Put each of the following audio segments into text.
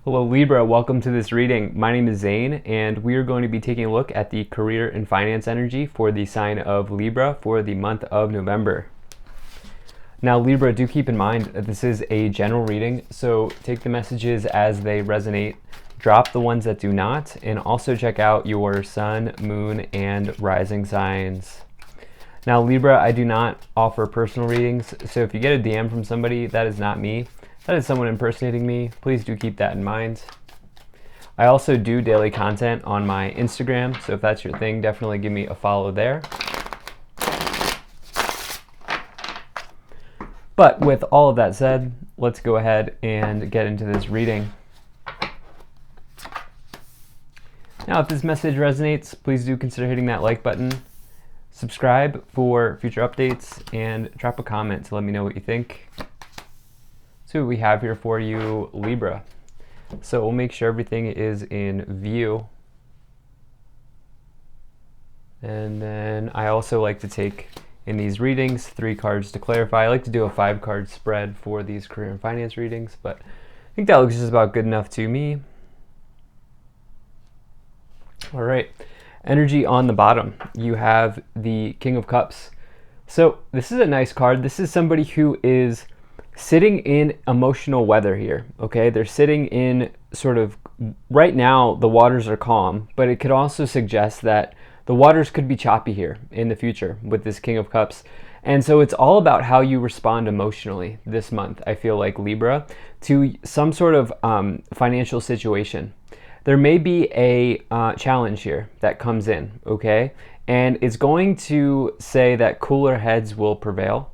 Hello Libra, welcome to this reading. My name is Zane and we are going to be taking a look at the career and finance energy for the sign of Libra for the month of November. Now Libra, do keep in mind that this is a general reading, so take the messages as they resonate, drop the ones that do not, and also check out your sun, moon, and rising signs. Now Libra, I do not offer personal readings, so if you get a DM from somebody, that is not me. That is someone impersonating me. Please do keep that in mind. I also do daily content on my Instagram, so if that's your thing, definitely give me a follow there. But with all of that said, let's go ahead and get into this reading. Now, if this message resonates, please do consider hitting that like button, subscribe for future updates, and drop a comment to let me know what you think. So what we have here for you, Libra. So we'll make sure everything is in view. And then I also like to take in these readings 3 cards to clarify. I like to do a 5-card spread for these career and finance readings, but I think that looks just about good enough to me. All right, energy on the bottom. You have the King of Cups. So this is a nice card. This is somebody who is sitting in emotional weather here, okay? They're sitting in sort of, right now the waters are calm, but it could also suggest that the waters could be choppy here in the future with this King of Cups. And so it's all about how you respond emotionally this month, I feel like, Libra, to some sort of financial situation. There may be a challenge here that comes in, okay? And it's going to say that cooler heads will prevail.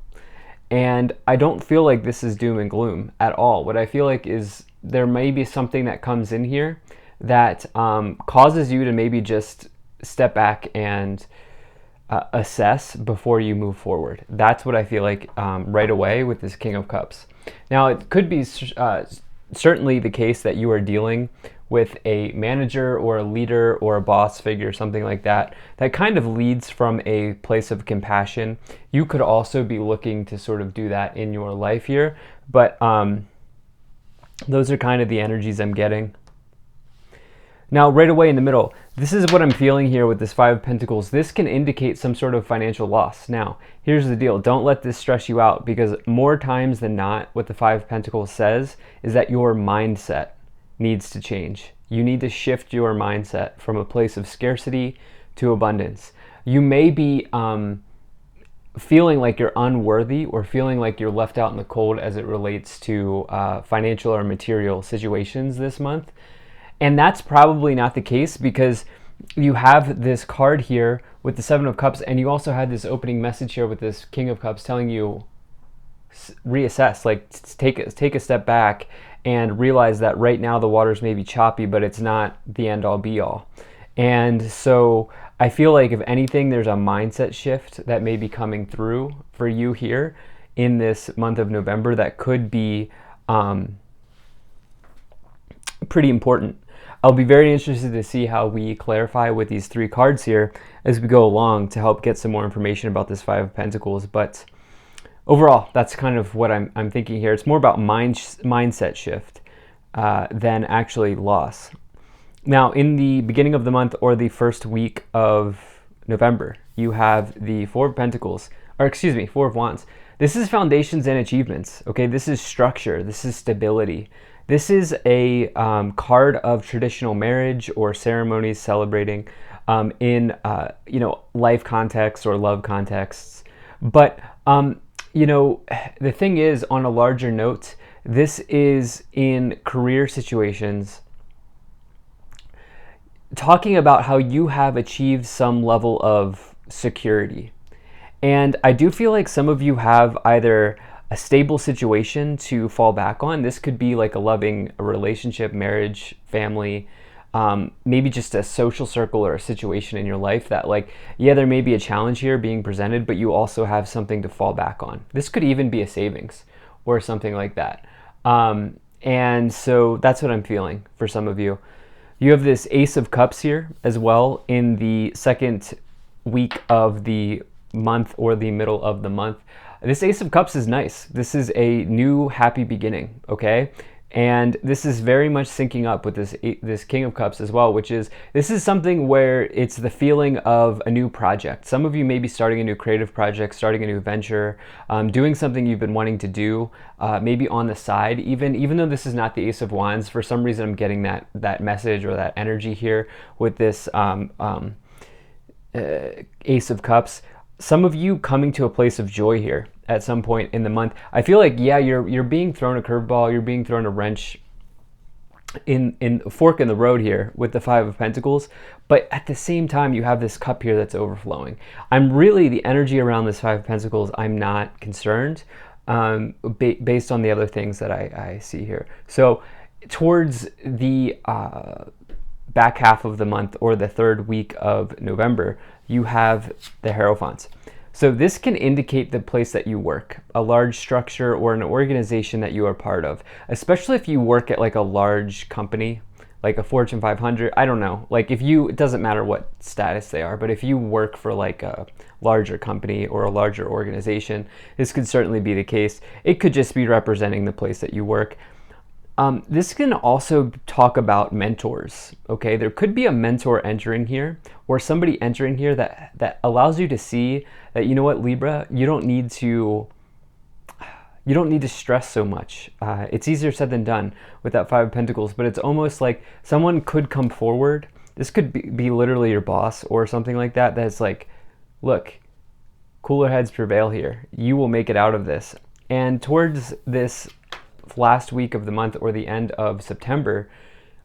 And I don't feel like this is doom and gloom at all. What I feel like is there may be something that comes in here that causes you to maybe just step back and assess before you move forward. That's what I feel like right away with this King of Cups. Now, it could be certainly the case that you are dealing with a manager or a leader or a boss figure, something like that, that kind of leads from a place of compassion. You could also be looking to sort of do that in your life here, but those are kind of the energies I'm getting. Now, right away in the middle, this is what I'm feeling here with this 5 of Pentacles. This can indicate some sort of financial loss. Now, here's the deal. Don't let this stress you out, because more times than not, what the 5 of Pentacles says is that your mindset needs to change. You need to shift your mindset from a place of scarcity to abundance. You may be feeling like you're unworthy or feeling like you're left out in the cold as it relates to financial or material situations this month. And that's probably not the case, because you have this card here with the 7 of Cups, and you also had this opening message here with this King of Cups telling you reassess, like take a step back and realize that right now the waters may be choppy, but it's not the end all be all. And so I feel like if anything, there's a mindset shift that may be coming through for you here in this month of November that could be pretty important. I'll be very interested to see how we clarify with these 3 cards here as we go along to help get some more information about this 5 of Pentacles. But overall, that's kind of what I'm thinking here. It's more about mindset shift than actually loss. Now, in the beginning of the month or the first week of November, you have the 4 of Pentacles, or excuse me, 4 of Wands. This is foundations and achievements, okay? This is structure. This is stability. This is a card of traditional marriage or ceremonies celebrating in life contexts or love contexts. But the thing is, on a larger note, this is in career situations, talking about how you have achieved some level of security. And I do feel like some of you have either a stable situation to fall back on. This could be like a loving relationship, marriage, family, maybe just a social circle or a situation in your life that, like, yeah, there may be a challenge here being presented, but you also have something to fall back on. This could even be a savings or something like that. And so that's what I'm feeling for some of you. You have this Ace of Cups here as well in the second week of the month or the middle of the month. This Ace of Cups is nice. This is a new happy beginning, okay? And this is very much syncing up with this King of Cups as well, which is, this is something where it's the feeling of a new project. Some of you may be starting a new creative project, starting a new venture, doing something you've been wanting to do, maybe on the side. Even though this is not the Ace of Wands, for some reason I'm getting that message or that energy here with this Ace of Cups. Some of you coming to a place of joy here at some point in the month. I feel like, yeah, you're being thrown a curveball, you're being thrown a wrench in a fork in the road here with the Five of Pentacles, but at the same time you have this cup here that's overflowing. I'm really, the energy around this Five of Pentacles, I'm not concerned based on the other things that I see here. So towards the back half of the month, or the third week of November, you have the Hierophants. So this can indicate the place that you work, a large structure or an organization that you are part of, especially if you work at like a large company, like a Fortune 500, I don't know, like if you, it doesn't matter what status they are, but if you work for like a larger company or a larger organization, this could certainly be the case. It could just be representing the place that you work. This can also talk about mentors, okay? There could be a mentor entering here, or somebody entering here that allows you to see that, you know what, Libra, you don't need to stress so much. It's easier said than done with that Five of Pentacles, but it's almost like someone could come forward. This could be literally your boss or something like that. That's like, look, cooler heads prevail here. You will make it out of this. And towards this last week of the month, or the end of September,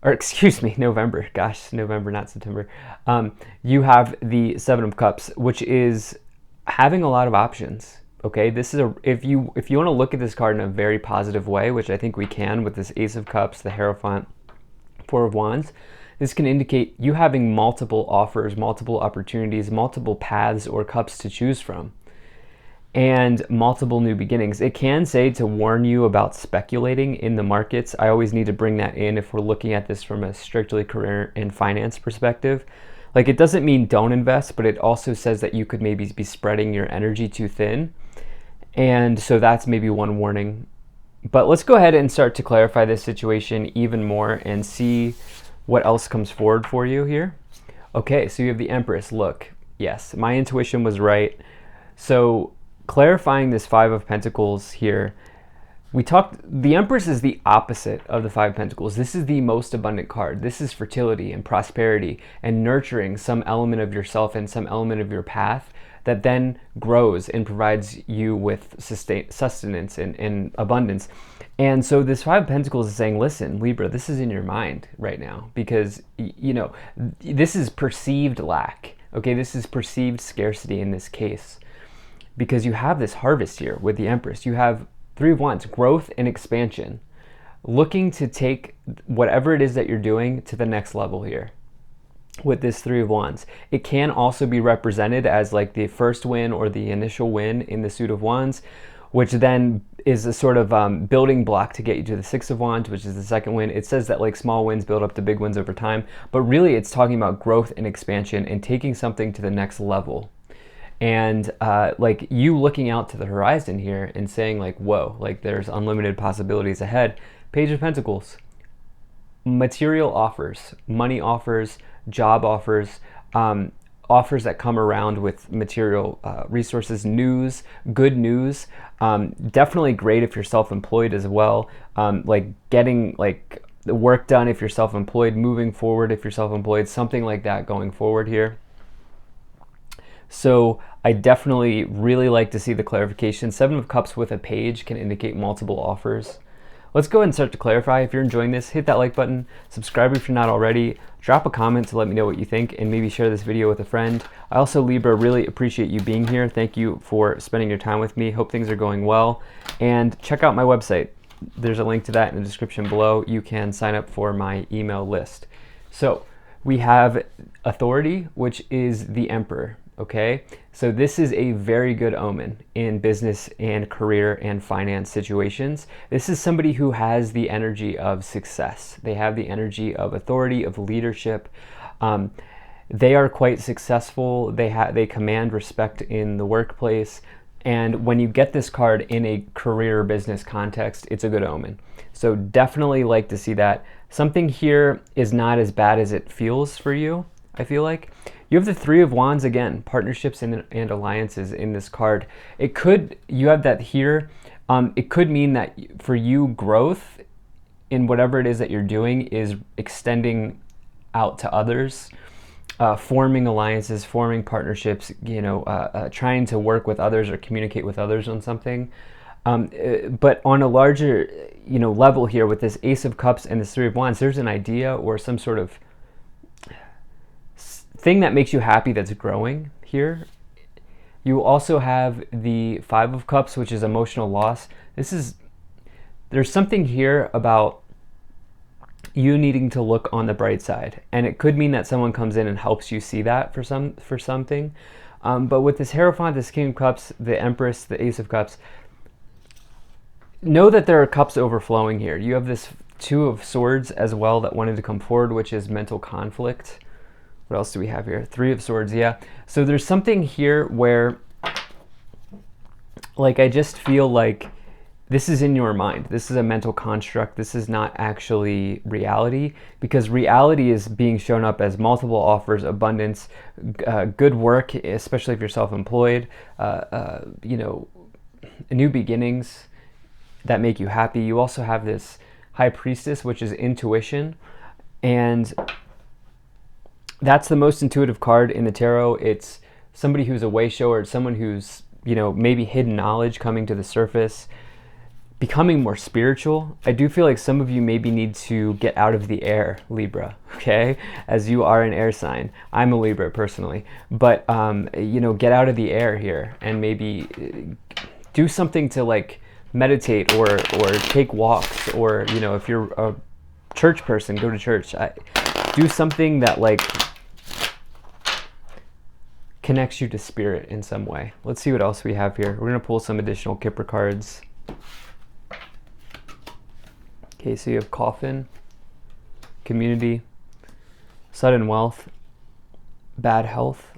or excuse me, November, gosh, November, not September, you have the Seven of Cups, which is having a lot of options. Okay, this is if you want to look at this card in a very positive way, which I think we can with this Ace of Cups, the Hierophant, Four of Wands, this can indicate you having multiple offers, multiple opportunities, multiple paths or cups to choose from, and multiple new beginnings. It can say to warn you about speculating in the markets. I always need to bring that in if we're looking at this from a strictly career and finance perspective. Like, it doesn't mean don't invest, but it also says that you could maybe be spreading your energy too thin. And so that's maybe one warning. But let's go ahead and start to clarify this situation even more and see what else comes forward for you here. Okay, so you have the Empress. Look, yes, my intuition was right. So clarifying this Five of Pentacles here, the Empress is the opposite of the Five of Pentacles. This is the most abundant card. This is fertility and prosperity and nurturing some element of yourself and some element of your path that then grows and provides you with sustenance and abundance. And so this Five of Pentacles is saying, listen, Libra, this is in your mind right now, because, you know, this is perceived lack. Okay, this is perceived scarcity in this case, because you have this harvest here with the Empress. You have Three of Wands, growth and expansion, looking to take whatever it is that you're doing to the next level here with this Three of Wands. It can also be represented as like the first win or the initial win in the Suit of Wands, which then is a sort of building block to get you to the Six of Wands, which is the second win. It says that like small wins build up to big wins over time, but really it's talking about growth and expansion and taking something to the next level. And like you looking out to the horizon here and saying like, whoa, like there's unlimited possibilities ahead. Page of Pentacles, material offers, money offers, job offers, offers that come around with material resources, news, good news. Definitely great if you're self-employed as well. Like getting like the work done if you're self-employed, moving forward if you're self-employed, something like that going forward here. So I definitely really like to see the clarification. Seven of Cups with a page can indicate multiple offers. Let's go ahead and start to clarify. If you're enjoying this, hit that like button, subscribe if you're not already, drop a comment to let me know what you think, and maybe share this video with a friend. I also, Libra, really appreciate you being here. Thank you for spending your time with me. Hope things are going well. And check out my website. There's a link to that in the description below. You can sign up for my email list. So we have authority, which is the Emperor. Okay, so this is a very good omen in business and career and finance situations. This is somebody who has the energy of success. They have the energy of authority, of leadership. They are quite successful. They command respect in the workplace. And when you get this card in a career business context, it's a good omen. So definitely like to see that. Something here is not as bad as it feels for you, I feel like. You have the Three of Wands again, partnerships and alliances in this card. You have that here. It could mean that for you, growth in whatever it is that you're doing is extending out to others, forming alliances, forming partnerships, trying to work with others or communicate with others on something. But on a larger, level here with this Ace of Cups and this Three of Wands, there's an idea or some sort of thing that makes you happy that's growing here. You also have the Five of Cups, which is emotional loss. There's something here about you needing to look on the bright side, and it could mean that someone comes in and helps you see that for something. But with this Hierophant, this King of Cups, the Empress, the Ace of Cups, know that there are cups overflowing here. You have this Two of Swords as well that wanted to come forward, which is mental conflict. What else do we have here? Three of Swords, yeah. So there's something here where, like, I just feel like this is in your mind. This is a mental construct. This is not actually reality, because reality is being shown up as multiple offers, abundance, good work, especially if you're self-employed, new beginnings that make you happy. You also have this High Priestess, which is intuition, and that's the most intuitive card in the tarot. It's somebody who's a way shower. It's someone who's, maybe hidden knowledge coming to the surface, becoming more spiritual. I do feel like some of you maybe need to get out of the air, Libra, okay? As you are an air sign. I'm a Libra personally. But, get out of the air here and maybe do something to, like, meditate or take walks, or, if you're a church person, go to church. Do something that, like, connects you to spirit in some way. Let's see what else we have here. We're going to pull some additional Kipper cards. Okay, so you have Coffin, Community, Sudden Wealth, Bad Health,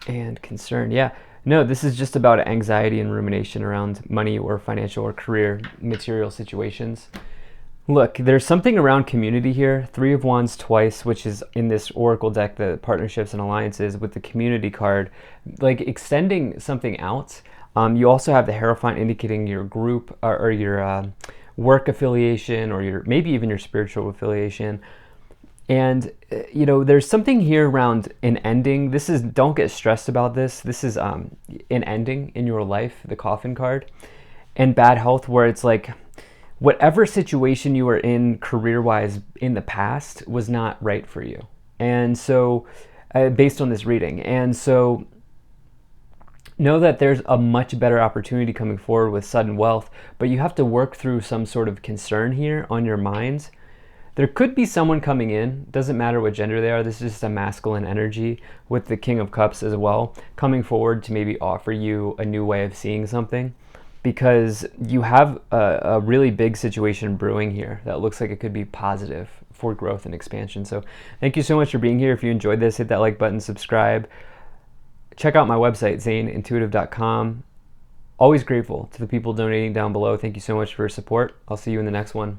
and Concern. Yeah, no, this is just about anxiety and rumination around money or financial or career, material situations. Look, there's something around community here. Three of Wands twice, which is in this Oracle deck, the partnerships and alliances, with the community card, like extending something out. You also have the Hierophant indicating your group or your work affiliation, or maybe even your spiritual affiliation. And, there's something here around an ending. Don't get stressed about this. This is an ending in your life, the Coffin card. And Bad Health, where it's like, whatever situation you were in career-wise in the past was not right for you. And so, based on this reading. And so, know that there's a much better opportunity coming forward with sudden wealth, but you have to work through some sort of concern here on your mind. There could be someone coming in, doesn't matter what gender they are, this is just a masculine energy with the King of Cups as well, coming forward to maybe offer you a new way of seeing something, because you have a really big situation brewing here that looks like it could be positive for growth and expansion. So thank you so much for being here. If you enjoyed this, hit that like button, subscribe. Check out my website, zaneintuitive.com. Always grateful to the people donating down below. Thank you so much for your support. I'll see you in the next one.